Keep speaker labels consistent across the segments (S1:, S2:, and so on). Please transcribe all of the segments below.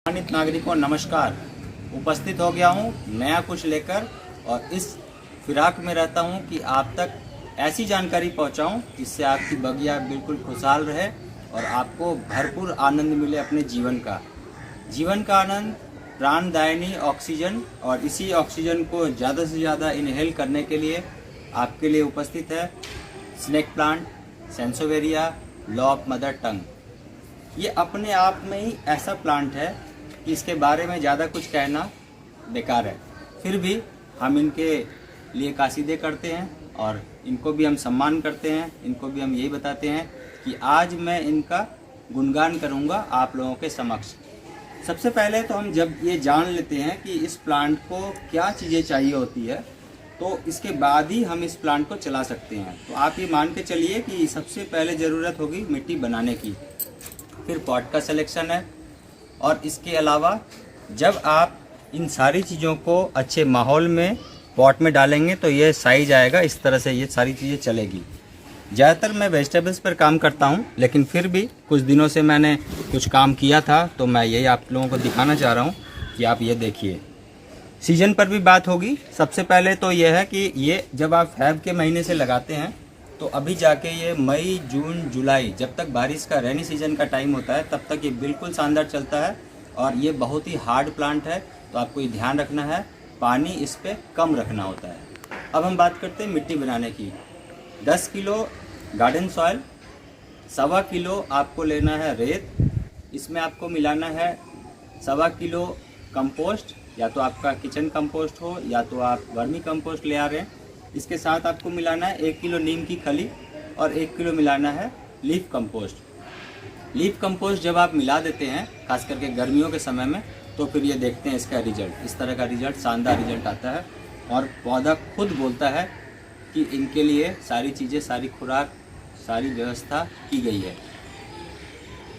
S1: सम्मानित नागरिकों नमस्कार। उपस्थित हो गया हूँ नया कुछ लेकर और इस फिराक में रहता हूँ कि आप तक ऐसी जानकारी पहुँचाऊँ जिससे आपकी बगिया बिल्कुल खुशहाल रहे और आपको भरपूर आनंद मिले अपने जीवन का आनंद, प्राणदायिनी ऑक्सीजन। और इसी ऑक्सीजन को ज़्यादा से ज़्यादा इनहेल करने के लिए आपके लिए उपस्थित है snake plant sansevieria law of mother tongue. ये अपने आप में ही ऐसा प्लांट है कि इसके बारे में ज़्यादा कुछ कहना बेकार है, फिर भी हम इनके लिए कासीदे करते हैं और इनको भी हम सम्मान करते हैं। इनको भी हम यही बताते हैं कि आज मैं इनका गुणगान करूंगा आप लोगों के समक्ष। सबसे पहले तो हम जब ये जान लेते हैं कि इस प्लांट को क्या चीज़ें चाहिए होती है, तो इसके बाद ही हम इस प्लांट को चला सकते हैं। तो आप ये मान के चलिए कि सबसे पहले ज़रूरत होगी मिट्टी बनाने की, फिर पॉट का सिलेक्शन है। और इसके अलावा जब आप इन सारी चीज़ों को अच्छे माहौल में पॉट में डालेंगे तो ये साइज आएगा, इस तरह से ये सारी चीज़ें चलेगी। ज़्यादातर मैं वेजिटेबल्स पर काम करता हूँ, लेकिन फिर भी कुछ दिनों से मैंने कुछ काम किया था तो मैं यही आप लोगों को दिखाना चाह रहा हूँ कि आप ये देखिए। सीजन पर भी बात होगी। सबसे पहले तो ये है कि ये जब आप फेब के महीने से लगाते हैं तो अभी जाके ये मई जून जुलाई, जब तक बारिश का रेनी सीजन का टाइम होता है तब तक ये बिल्कुल शानदार चलता है। और ये बहुत ही हार्ड प्लांट है, तो आपको ये ध्यान रखना है, पानी इस पर कम रखना होता है। अब हम बात करते हैं मिट्टी बनाने की। 10 किलो गार्डन सॉइल, 1.25 किलो आपको लेना है रेत, इसमें आपको मिलाना है 1.25 किलो कंपोस्ट, या तो आपका किचन कंपोस्ट हो या तो आप वर्मी कंपोस्ट ले आ रहे हैं। इसके साथ आपको मिलाना है 1 किलो नीम की खली और 1 किलो मिलाना है लीफ कंपोस्ट। लीफ कंपोस्ट जब आप मिला देते हैं खास करके गर्मियों के समय में, तो फिर ये देखते हैं इसका रिजल्ट, इस तरह का रिजल्ट, शानदार रिजल्ट आता है। और पौधा खुद बोलता है कि इनके लिए सारी चीज़ें, सारी खुराक, सारी व्यवस्था की गई है।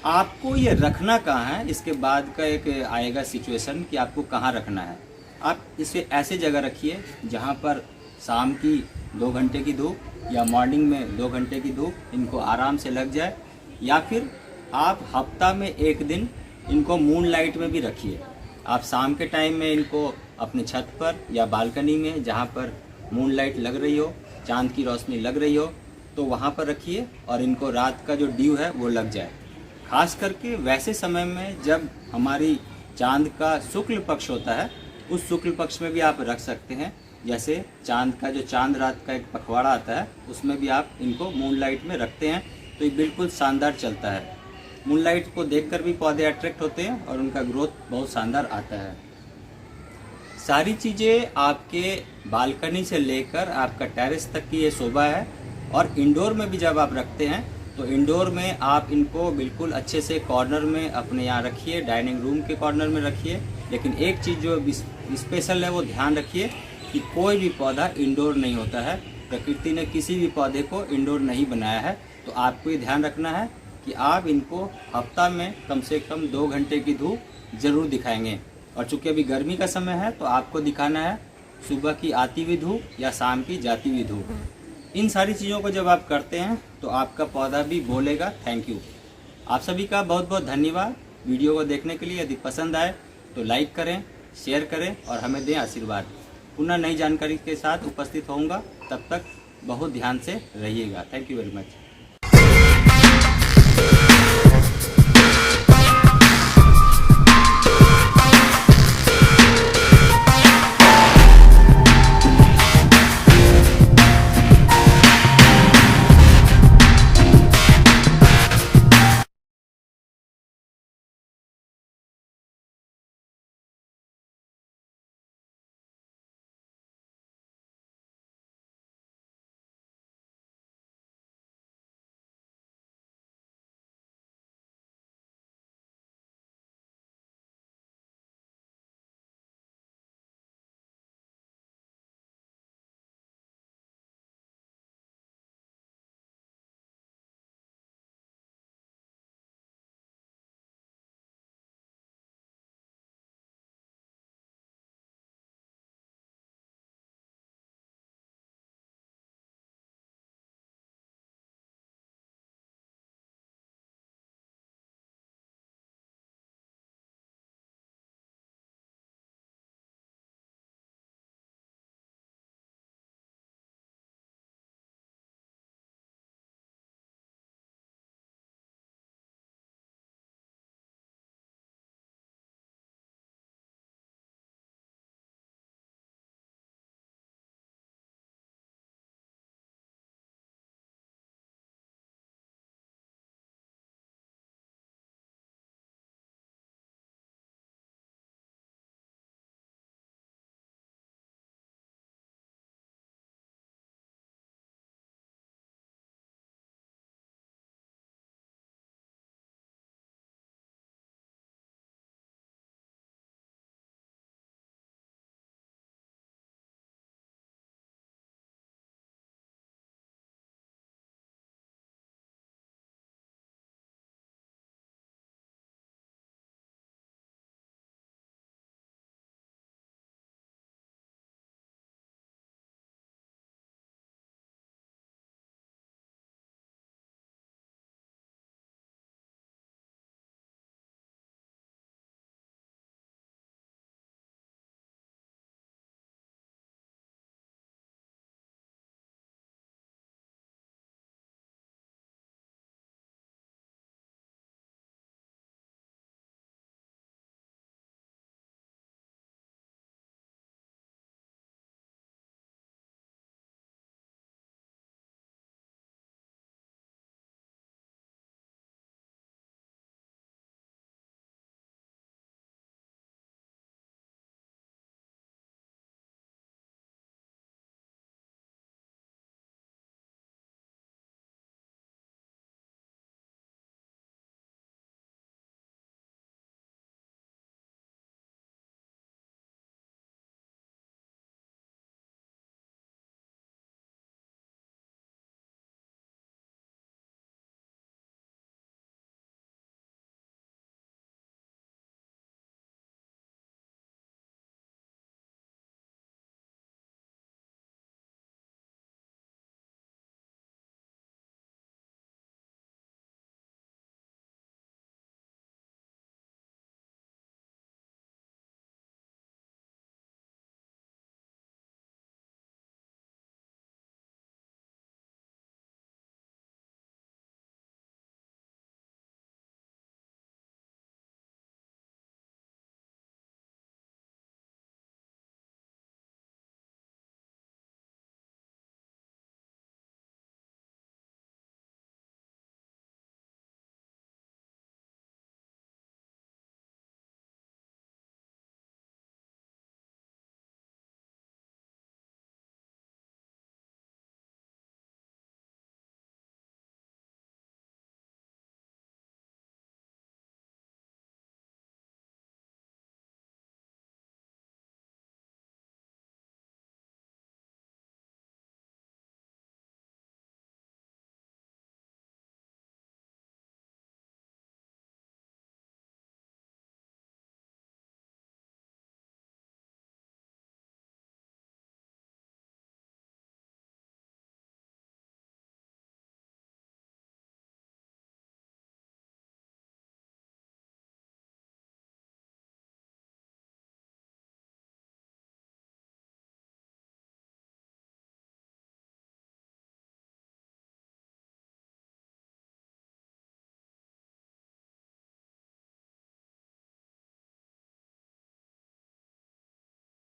S1: आपको ये रखना कहाँ है, इसके बाद का एक आएगा सिचुएशन कि आपको कहाँ रखना है। आप इसे ऐसे जगह रखिए जहाँ पर शाम की 2 घंटे की धूप या मॉर्निंग में 2 घंटे की धूप इनको आराम से लग जाए, या फिर आप हफ्ता में 1 दिन इनको मून लाइट में भी रखिए। आप शाम के टाइम में इनको अपने छत पर या बालकनी में जहाँ पर मून लाइट लग रही हो, चांद की रोशनी लग रही हो, तो वहाँ पर रखिए और इनको रात का जो ड्यू है वो लग जाए। खास करके वैसे समय में जब हमारी चांद का शुक्ल पक्ष होता है, उस शुक्ल पक्ष में भी आप रख सकते हैं। जैसे चांद का जो चांद रात का एक पखवाड़ा आता है, उसमें भी आप इनको मून लाइट में रखते हैं तो ये बिल्कुल शानदार चलता है। मून लाइट को देखकर भी पौधे अट्रैक्ट होते हैं और उनका ग्रोथ बहुत शानदार आता है। सारी चीज़ें आपके बालकनी से लेकर आपका टेरेस तक की ये शोभा है। और इंडोर में भी जब आप रखते हैं तो इंडोर में आप इनको बिल्कुल अच्छे से कॉर्नर में अपने यहाँ रखिए, डाइनिंग रूम के कॉर्नर में रखिए। लेकिन एक चीज़ जो स्पेशल है वो ध्यान रखिए कि कोई भी पौधा इंडोर नहीं होता है। प्रकृति ने किसी भी पौधे को इंडोर नहीं बनाया है। तो आपको ये ध्यान रखना है कि आप इनको हफ्ता में कम से कम 2 घंटे की धूप ज़रूर दिखाएंगे। और चूँकि अभी गर्मी का समय है तो आपको दिखाना है सुबह की आती हुई धूप या शाम की जाती हुई धूप। इन सारी चीज़ों को जब आप करते हैं तो आपका पौधा भी बोलेगा थैंक यू। आप सभी का बहुत बहुत धन्यवाद वीडियो को देखने के लिए। यदि पसंद आए तो लाइक करें, शेयर करें और हमें दें आशीर्वाद। पुनः नई जानकारी के साथ उपस्थित होऊंगा, तब तक बहुत ध्यान से रहिएगा। Thank you very much.